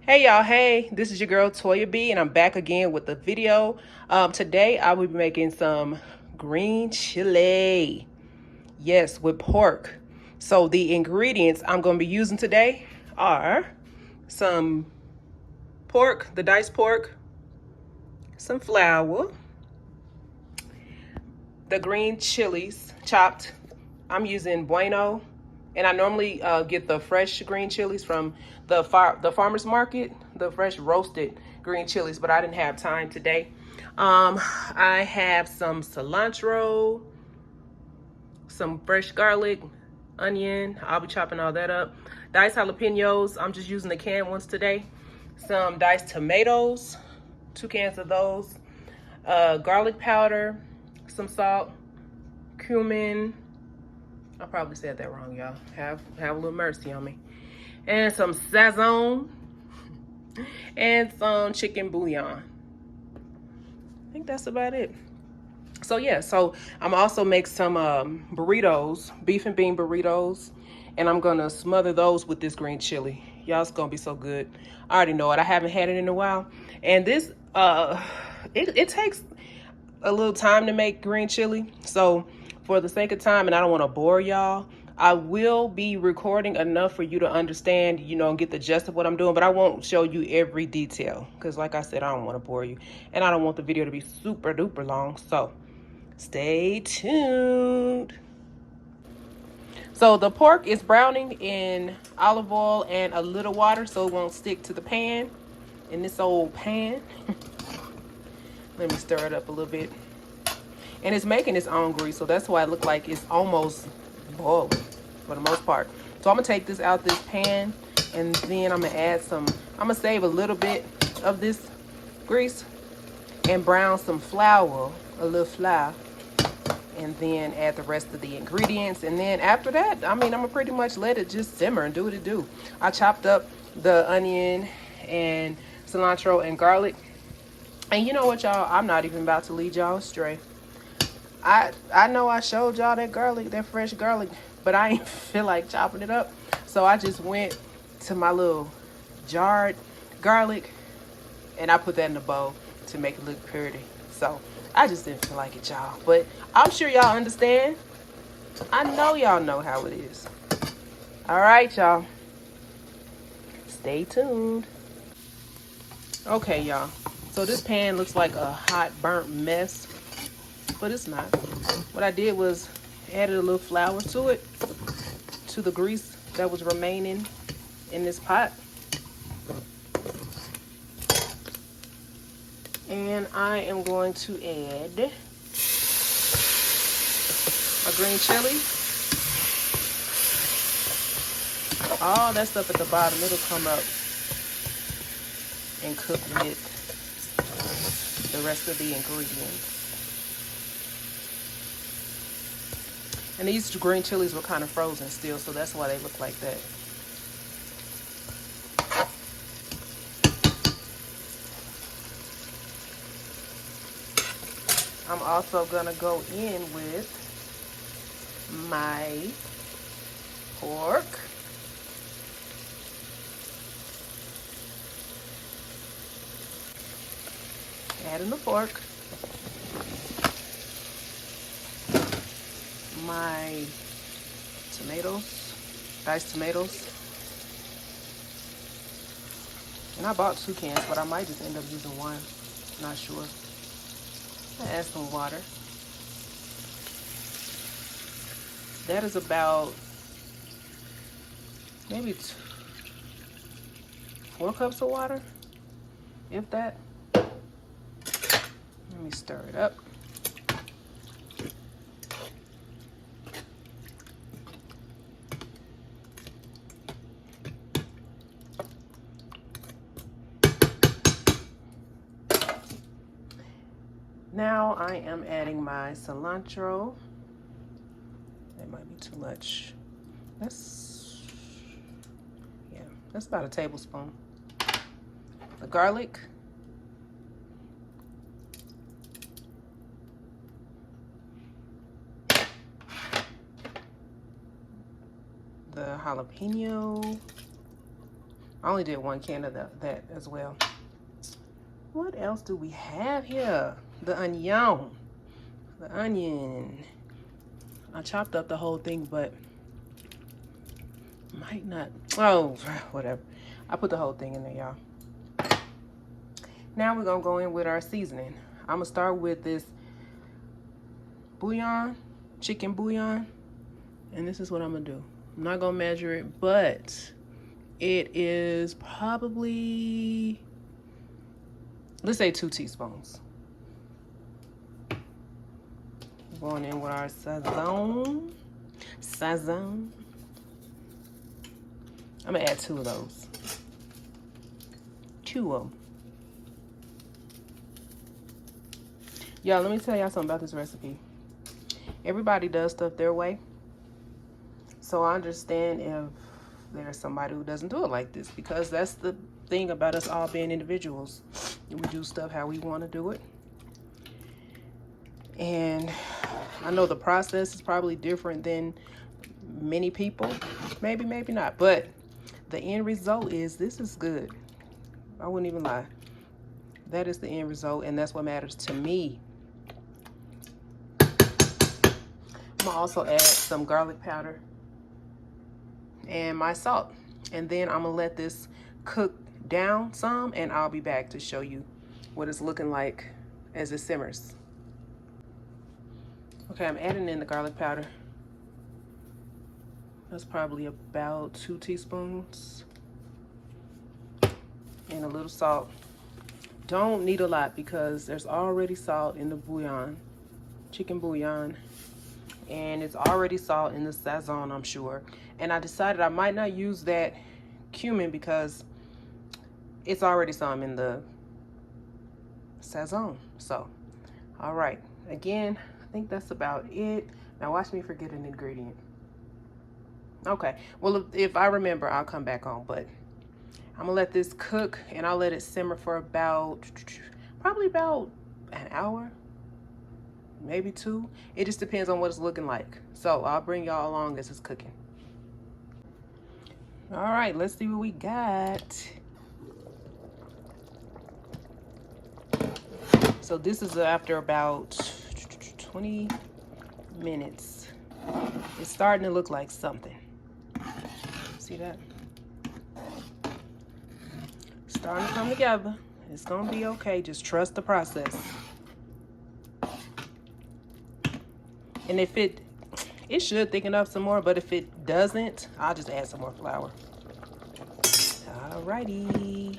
Hey y'all, hey, this is your girl Toya B and I'm back again with the video. Today I will be making some green chili. Yes, with pork. So the ingredients I'm going to be using today are some pork, the diced pork, some flour, the green chilies chopped. I'm using Bueno, and I normally get the fresh green chilies from the farmer's market, the fresh roasted green chilies, but I didn't have time today. I have some cilantro, some fresh garlic, onion. I'll be chopping all that up. Diced jalapenos. I'm just using the canned ones today. Some diced tomatoes, 2 cans of those. Garlic powder, some salt, cumin. I probably said that wrong, y'all. Have a little mercy on me. And some sazon and some chicken bouillon. I think that's about it. So yeah, so I'm also make some burritos, beef and bean burritos, and I'm gonna smother those with this green chili. Y'all, it's gonna be so good. I already know it. I haven't had it in a while, and this it takes a little time to make green chili. So for the sake of time, and I don't want to bore y'all, I will be recording enough for you to understand, and get the gist of what I'm doing, but I won't show you every detail because like I said, I don't want to bore you and I don't want the video to be super duper long. So stay tuned. So the pork is browning in olive oil and a little water so it won't stick to the pan, in this old pan. Let me stir it up a little bit. And it's making its own grease, so that's why it looked like it's almost boiling for the most part. So I'm gonna take this out this pan, and then I'm gonna add I'm gonna save a little bit of this grease and brown some flour, a little flour, and then add the rest of the ingredients. And then after that, I'm gonna pretty much let it just simmer and do what it do. I chopped up the onion and cilantro and garlic. And you know what, y'all? I'm not even about to lead y'all astray. I know I showed y'all that garlic, that fresh garlic, but I ain't feel like chopping it up. So I just went to my little jarred garlic and I put that in the bowl to make it look pretty. So I just didn't feel like it, y'all. But I'm sure y'all understand. I know y'all know how it is. All right, y'all. Stay tuned. Okay, y'all. So this pan looks like a hot, burnt mess, but it's not. What I did was added a little flour to it, to the grease that was remaining in this pot. And I am going to add a green chili. All that stuff at the bottom, it'll come up and cook with the rest of the ingredients. And these green chilies were kind of frozen still, so that's why they look like that. I'm also gonna go in with my pork. Adding the pork. My tomatoes, diced tomatoes. And I bought 2 cans, but I might just end up using 1. Not sure. I add some water. That is about maybe 4 cups of water, if that. Let me stir it up. Now I am adding my cilantro. That might be too much. That's about a tablespoon. The garlic. The jalapeno. I only did 1 can of that as well. What else do we have here? The onion. The onion. I chopped up the whole thing, but might not. Oh, whatever. I put the whole thing in there, y'all. Now we're gonna go in with our seasoning. I'm gonna start with this bouillon, chicken bouillon, and this is what I'm gonna do. I'm not gonna measure it, but it is probably, let's say 2 teaspoons. Going in with our sazon. I'm gonna add 2 of those. 2 of them. Y'all, let me tell y'all something about this recipe. Everybody does stuff their way. So I understand if there's somebody who doesn't do it like this, because that's the thing about us all being individuals. We do stuff how we want to do it. And I know the process is probably different than many people. Maybe, maybe not. But the end result is this is good. I wouldn't even lie. That is the end result, and that's what matters to me. I'm gonna also add some garlic powder and my salt. And then I'm gonna let this cook down some, and I'll be back to show you what it's looking like as it simmers. Okay, I'm adding in the garlic powder. That's probably about 2 teaspoons. And a little salt. Don't need a lot because there's already salt in the bouillon, chicken bouillon. And it's already salt in the sazon, I'm sure. And I decided I might not use that cumin because it's already some in the sazon. So, all right. Again, I think that's about it. Now watch me forget an ingredient. Okay, well, if I remember, I'll come back on, but I'm gonna let this cook and I'll let it simmer for probably about an hour, maybe 2. It just depends on what it's looking like. So I'll bring y'all along as it's cooking. All right, let's see what we got. So this is after about 20 minutes. It's starting to look like something. See that? Starting to come together. It's gonna be okay. Just trust the process. And if it should thicken up some more, but if it doesn't, I'll just add some more flour. Alrighty.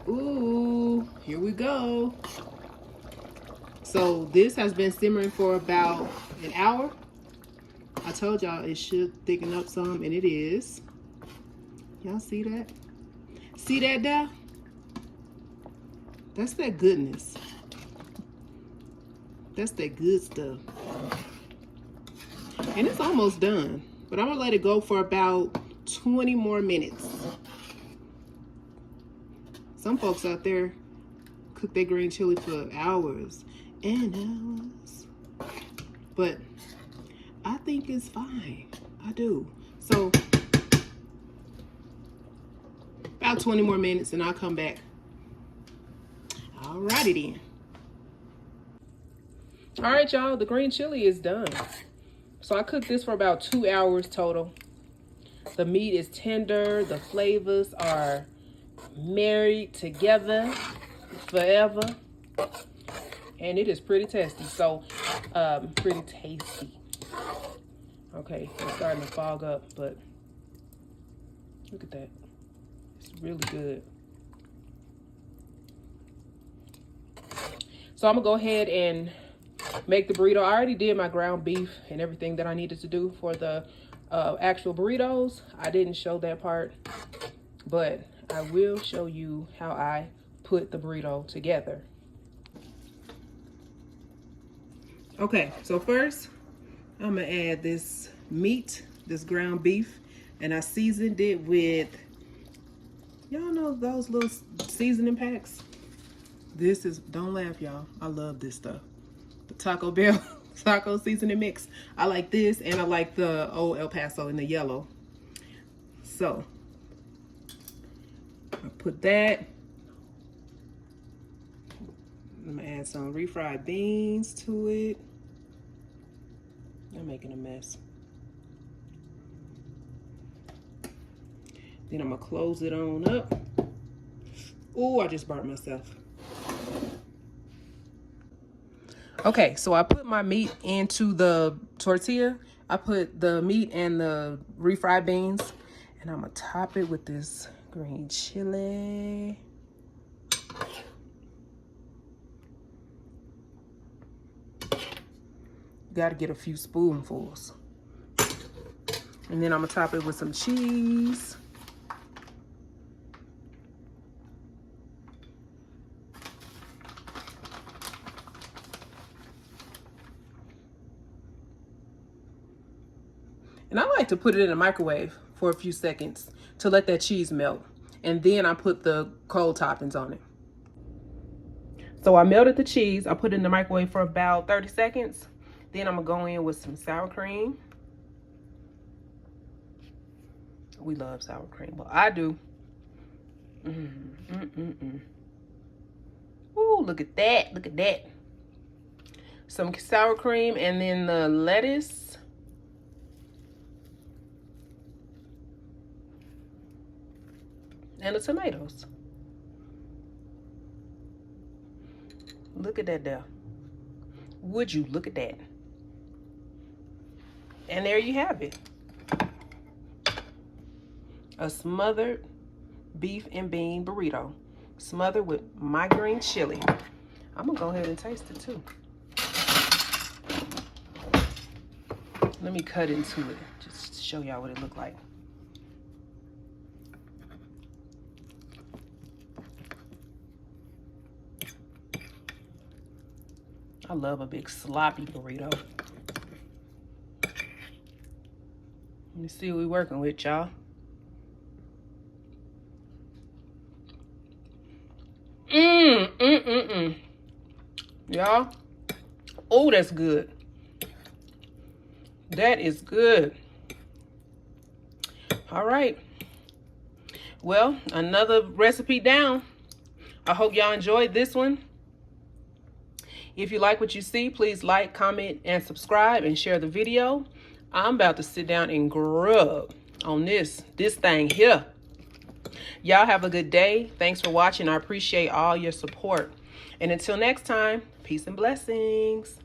Ooh, here we go. So this has been simmering for about an hour. I told y'all it should thicken up some, and it is. Y'all see that? See that there? That's that goodness. That's that good stuff. And it's almost done, but I'm gonna let it go for about 20 more minutes. Some folks out there cook their green chili for hours and hours, but I think it's fine. I do. So about 20 more minutes and I'll come back. Alrighty then. All right, y'all, the green chili is done. So I cooked this for about 2 hours total. The meat is tender. The flavors are married together forever. And it is pretty tasty. So, pretty tasty. Okay, it's starting to fog up, but look at that. It's really good. So I'm gonna go ahead and make the burrito. I already did my ground beef and everything that I needed to do for the actual burritos. I didn't show that part, but I will show you how I put the burrito together. Okay, so first I'm gonna add this meat, this ground beef, and I seasoned it with, y'all know those little seasoning packs? This is, don't laugh y'all, I love this stuff. The Taco Bell taco seasoning mix. I like this, and I like the old El Paso in the yellow. So I put that. I'm gonna add some refried beans to it. I'm making a mess. Then I'm gonna close it on up. Ooh, I just burnt myself. Okay, so I put my meat into the tortilla. I put the meat and the refried beans, and I'm gonna top it with this green chili. Gotta get a few spoonfuls. And then I'm gonna top it with some cheese. And I like to put it in the microwave for a few seconds to let that cheese melt. And then I put the cold toppings on it. So I melted the cheese. I put it in the microwave for about 30 seconds. Then I'm gonna go in with some sour cream. We love sour cream. Well, I do. Ooh, look at that. Look at that. Some sour cream, and then the lettuce. And the tomatoes. Look at that there. Would you look at that? And there you have it. A smothered beef and bean burrito. Smothered with my green chili. I'm gonna go ahead and taste it too. Let me cut into it, just to show y'all what it looked like. I love a big sloppy burrito. Let me see what we're working with, y'all. Y'all. Oh, that's good. That is good. All right. Well, another recipe down. I hope y'all enjoyed this one. If you like what you see, please like, comment, and subscribe, and share the video. I'm about to sit down and grub on this thing here. Y'all have a good day. Thanks for watching. I appreciate all your support. And until next time, peace and blessings.